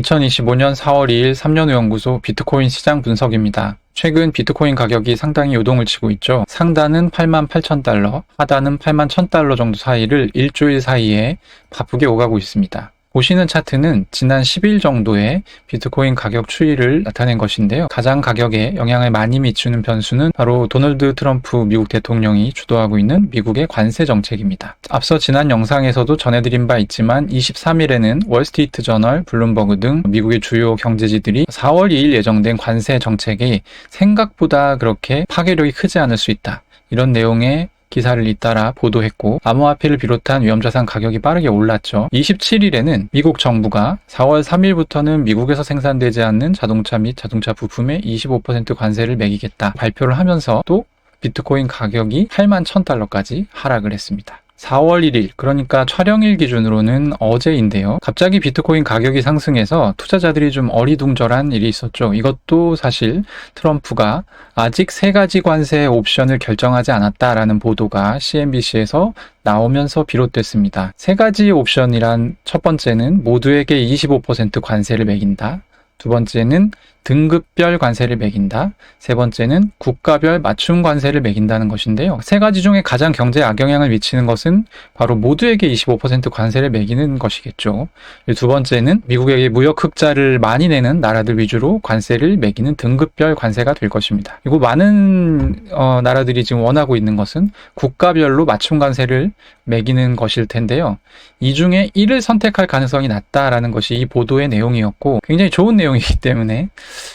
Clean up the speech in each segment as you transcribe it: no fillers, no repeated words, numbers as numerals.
2025년 4월 2일 3년후 연구소 비트코인 시장 분석입니다. 최근 비트코인 가격이 상당히 요동을 치고 있죠. 상단은 88,000달러, 하단은 81,000달러 정도 사이를 일주일 사이에 바쁘게 오가고 있습니다. 보시는 차트는 지난 10일 정도의 비트코인 가격 추이를 나타낸 것인데요. 가장 가격에 영향을 많이 미치는 변수는 바로 도널드 트럼프 미국 대통령이 주도하고 있는 미국의 관세 정책입니다. 앞서 지난 영상에서도 전해드린 바 있지만 23일에는 월스트리트 저널, 블룸버그 등 미국의 주요 경제지들이 4월 2일 예정된 관세 정책이 생각보다 그렇게 파괴력이 크지 않을 수 있다, 이런 내용의 기사를 잇따라 보도했고, 암호화폐를 비롯한 위험자산 가격이 빠르게 올랐죠. 27일에는 미국 정부가 4월 3일부터는 미국에서 생산되지 않는 자동차 및 자동차 부품에 25% 관세를 매기겠다 발표를 하면서 또 비트코인 가격이 81,000달러까지 하락을 했습니다. 4월 1일, 그러니까 촬영일 기준으로는 어제인데요. 갑자기 비트코인 가격이 상승해서 투자자들이 좀 어리둥절한 일이 있었죠. 이것도 사실 트럼프가 아직 3가지 관세 옵션을 결정하지 않았다라는 보도가 CNBC에서 나오면서 비롯됐습니다. 3가지 옵션이란 첫 번째는 모두에게 25% 관세를 매긴다. 두 번째는 등급별 관세를 매긴다. 세 번째는 국가별 맞춤 관세를 매긴다는 것인데요. 3가지 중에 가장 경제에 악영향을 미치는 것은 바로 모두에게 25% 관세를 매기는 것이겠죠. 두 번째는 미국에게 무역 흑자를 많이 내는 나라들 위주로 관세를 매기는 등급별 관세가 될 것입니다. 그리고 많은 나라들이 지금 원하고 있는 것은 국가별로 맞춤 관세를 매기는 것일 텐데요. 이 중에 1을 선택할 가능성이 낮다라는 것이 이 보도의 내용이었고, 굉장히 좋은 내용이기 때문에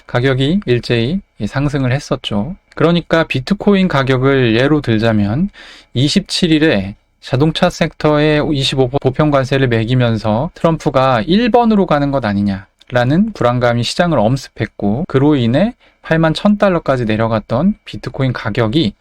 가격이 일제히 상승을 했었죠. 그러니까 비트코인 가격을 예로 들자면 27일에 자동차 섹터에 25% 보편 관세를 매기면서 트럼프가 1번으로 가는 것 아니냐라는 불안감이 시장을 엄습했고, 그로 인해 81,000달러까지 내려갔던 비트코인 가격이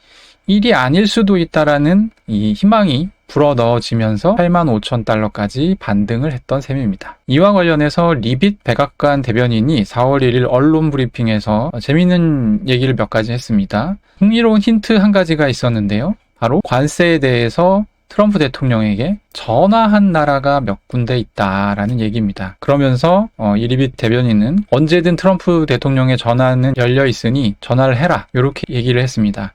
1이 아닐 수도 있다라는 이 희망이 불어넣어지면서 85,000달러까지 반등을 했던 셈입니다. 이와 관련해서 리빗 백악관 대변인이 4월 1일 언론 브리핑에서 재미있는 얘기를 몇 가지 했습니다. 흥미로운 힌트 한 가지가 있었는데요. 바로 관세에 대해서 트럼프 대통령에게 전화한 나라가 몇 군데 있다라는 얘기입니다. 그러면서 이 리빗 대변인은 언제든 트럼프 대통령의 전화는 열려 있으니 전화를 해라, 이렇게 얘기를 했습니다.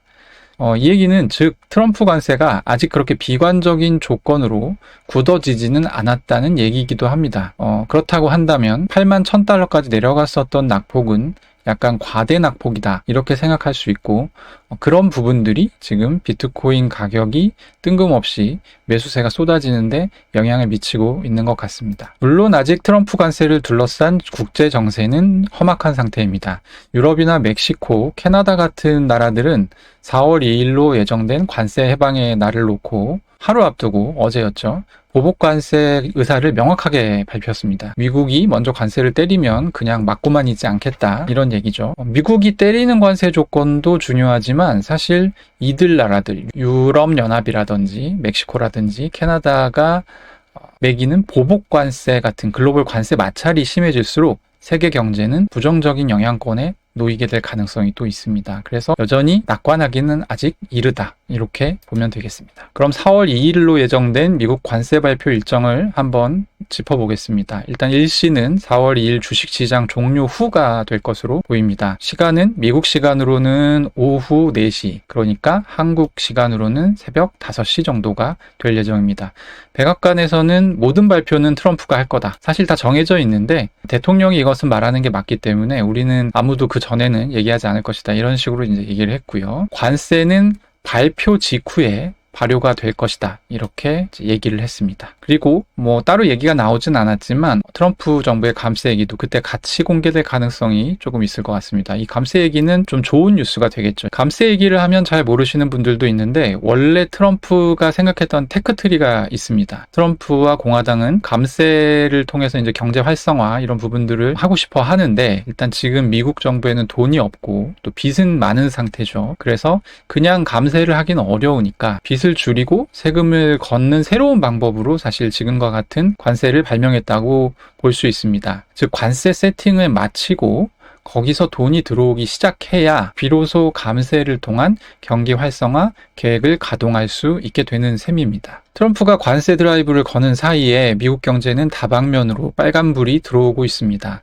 이 얘기는 즉 트럼프 관세가 아직 그렇게 비관적인 조건으로 굳어지지는 않았다는 얘기이기도 합니다. 그렇다고 한다면 81,000달러까지 내려갔었던 낙폭은 약간 과대 낙폭이다, 이렇게 생각할 수 있고, 그런 부분들이 지금 비트코인 가격이 뜬금없이 매수세가 쏟아지는데 영향을 미치고 있는 것 같습니다. 물론 아직 트럼프 관세를 둘러싼 국제 정세는 험악한 상태입니다. 유럽이나 멕시코, 캐나다 같은 나라들은 4월 2일로 예정된 관세 해방의 날을 놓고 하루 앞두고, 어제였죠, 보복 관세 의사를 명확하게 밝혔습니다. 미국이 먼저 관세를 때리면 그냥 맞고만 있지 않겠다, 이런 얘기죠. 미국이 때리는 관세 조건도 중요하지만 사실 이들 나라들, 유럽연합이라든지 멕시코라든지 캐나다가 매기는 보복 관세 같은 글로벌 관세 마찰이 심해질수록 세계 경제는 부정적인 영향권에 놓이게 될 가능성이 또 있습니다. 그래서 여전히 낙관하기는 아직 이르다, 이렇게 보면 되겠습니다. 그럼 4월 2일로 예정된 미국 관세 발표 일정을 한번 짚어보겠습니다. 일단 일시는 4월 2일 주식시장 종료 후가 될 것으로 보입니다. 시간은 미국 시간으로는 오후 4시, 그러니까 한국 시간으로는 새벽 5시 정도가 될 예정입니다. 백악관에서는 모든 발표는 트럼프가 할 거다, 사실 다 정해져 있는데 대통령이 이것은 말하는 게 맞기 때문에 우리는 아무도 그 전에는 얘기하지 않을 것이다, 이런 식으로 이제 얘기를 했고요. 관세는 발표 직후에 발효가 될 것이다, 이렇게 얘기를 했습니다. 그리고 따로 얘기가 나오진 않았지만 트럼프 정부의 감세 얘기도 그때 같이 공개될 가능성이 조금 있을 것 같습니다. 이 감세 얘기는 좀 좋은 뉴스가 되겠죠. 감세 얘기를 하면 잘 모르시는 분들도 있는데, 원래 트럼프가 생각했던 테크트리가 있습니다. 트럼프와 공화당은 감세를 통해서 이제 경제 활성화 이런 부분들을 하고 싶어 하는데, 일단 지금 미국 정부에는 돈이 없고 또 빚은 많은 상태죠. 그래서 그냥 감세를 하기는 어려우니까 빚을 줄이고 세금을 걷는 새로운 방법으로 사실 지금과 같은 관세를 발명했다고 볼 수 있습니다. 즉 관세 세팅을 마치고 거기서 돈이 들어오기 시작해야 비로소 감세를 통한 경기 활성화 계획을 가동할 수 있게 되는 셈입니다. 트럼프가 관세 드라이브를 거는 사이에 미국 경제는 다방면으로 빨간불이 들어오고 있습니다.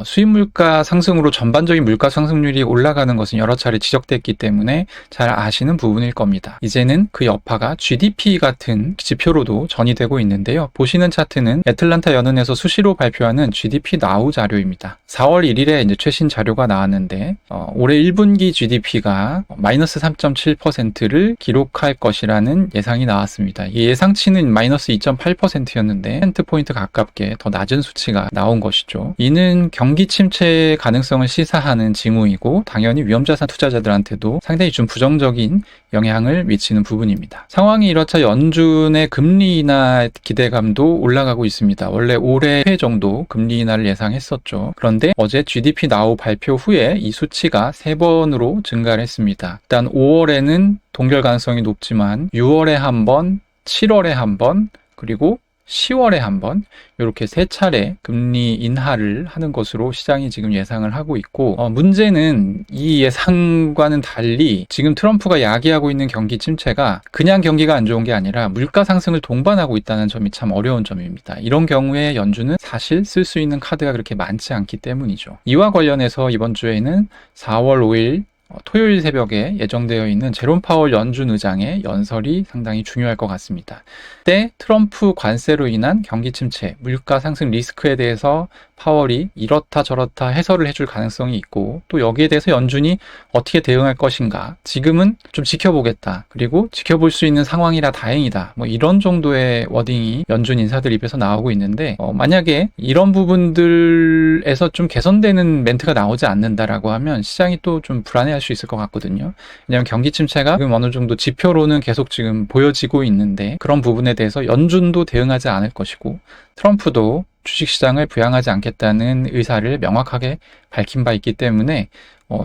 수입 물가 상승으로 전반적인 물가 상승률이 올라가는 것은 여러 차례 지적됐기 때문에 잘 아시는 부분일 겁니다. 이제는 그 여파가 GDP 같은 지표로도 전이되고 있는데요. 보시는 차트는 애틀란타 연은에서 수시로 발표하는 GDP 나우 자료입니다. 4월 1일에 이제 최신 자료가 나왔는데 올해 1분기 GDP가 마이너스 3.7%를 기록할 것이라는 예상이 나왔습니다. 이 예상치는 마이너스 2.8%였는데 %포인트 가깝게 더 낮은 수치가 나온 것이죠. 이는 경기 침체 가능성을 시사하는 징후이고 당연히 위험자산 투자자들한테도 상당히 좀 부정적인 영향을 미치는 부분입니다. 상황이 이렇자 연준의 금리 인하 기대감도 올라가고 있습니다. 원래 올해 회 정도 금리 인하를 예상했었죠. 그런데 어제 GDP 나우 발표 후에 이 수치가 3번으로 증가를 했습니다. 일단 5월에는 동결 가능성이 높지만 6월에 한 번, 7월에 한 번, 그리고 10월에 한 번 이렇게 3차례 금리 인하를 하는 것으로 시장이 지금 예상을 하고 있고 문제는 이 예상과는 달리 지금 트럼프가 야기하고 있는 경기 침체가 그냥 경기가 안 좋은 게 아니라 물가 상승을 동반하고 있다는 점이 참 어려운 점입니다. 이런 경우에 연준은 사실 쓸 수 있는 카드가 그렇게 많지 않기 때문이죠. 이와 관련해서 이번 주에는 4월 5일 토요일 새벽에 예정되어 있는 제롬 파월 연준 의장의 연설이 상당히 중요할 것 같습니다. 그때 트럼프 관세로 인한 경기 침체, 물가 상승 리스크에 대해서 파월이 이렇다 저렇다 해설을 해줄 가능성이 있고 또 여기에 대해서 연준이 어떻게 대응할 것인가, 지금은 좀 지켜보겠다, 그리고 지켜볼 수 있는 상황이라 다행이다, 뭐 이런 정도의 워딩이 연준 인사들 입에서 나오고 있는데 만약에 이런 부분들에서 좀 개선되는 멘트가 나오지 않는다라고 하면 시장이 또 좀 불안해할 수 있을 것 같거든요. 왜냐하면 경기 침체가 지금 어느 정도 지표로는 계속 지금 보여지고 있는데 그런 부분에 대해서 연준도 대응하지 않을 것이고 트럼프도 주식시장을 부양하지 않겠다는 의사를 명확하게 밝힌 바 있기 때문에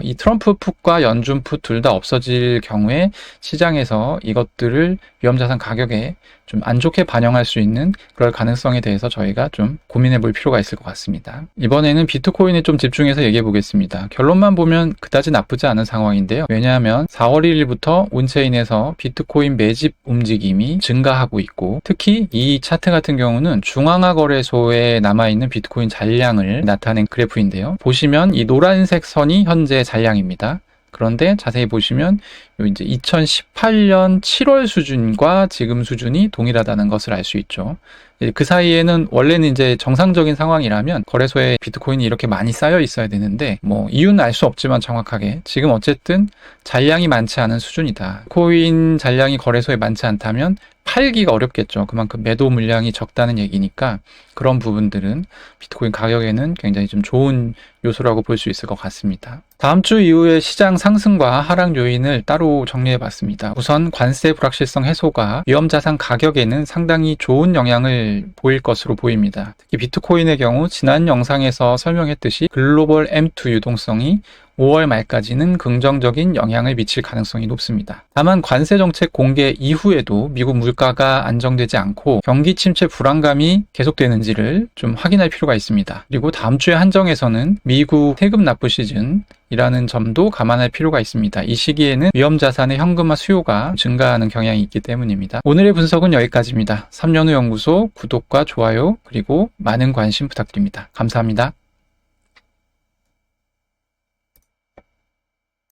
이 트럼프 풋과 연준 풋 둘 다 없어질 경우에 시장에서 이것들을 위험자산 가격에 좀 안 좋게 반영할 수 있는 그럴 가능성에 대해서 저희가 좀 고민해 볼 필요가 있을 것 같습니다. 이번에는 비트코인에 좀 집중해서 얘기해 보겠습니다. 결론만 보면 그다지 나쁘지 않은 상황인데요. 왜냐하면 4월 1일부터 온체인에서 비트코인 매집 움직임이 증가하고 있고 특히 이 차트 같은 경우는 중앙화 거래소에 남아있는 비트코인 잔량을 나타낸 그래프인데요. 보시면 이 노란색 선이 현재 잔량입니다. 그런데 자세히 보시면 이제 2018년 7월 수준과 지금 수준이 동일하다는 것을 알 수 있죠. 그 사이에는 원래는 이제 정상적인 상황이라면 거래소에 비트코인이 이렇게 많이 쌓여 있어야 되는데 이유는 알 수 없지만 정확하게 지금 어쨌든 잔량이 많지 않은 수준이다. 코인 잔량이 거래소에 많지 않다면 팔기가 어렵겠죠. 그만큼 매도 물량이 적다는 얘기니까 그런 부분들은 비트코인 가격에는 굉장히 좀 좋은 요소라고 볼 수 있을 것 같습니다. 다음 주 이후의 시장 상승과 하락 요인을 따로 정리해 봤습니다. 우선 관세 불확실성 해소가 위험자산 가격에는 상당히 좋은 영향을 보일 것으로 보입니다. 특히 비트코인의 경우 지난 영상에서 설명했듯이 글로벌 M2 유동성이 5월 말까지는 긍정적인 영향을 미칠 가능성이 높습니다. 다만 관세 정책 공개 이후에도 미국 물가가 안정되지 않고 경기 침체 불안감이 계속되는지를 좀 확인할 필요가 있습니다. 그리고 다음 주에 한정에서는 미국 세금 납부 시즌이라는 점도 감안할 필요가 있습니다. 이 시기에는 위험자산의 현금화 수요가 증가하는 경향이 있기 때문입니다. 오늘의 분석은 여기까지입니다. 3년후 연구소 구독과 좋아요 그리고 많은 관심 부탁드립니다. 감사합니다.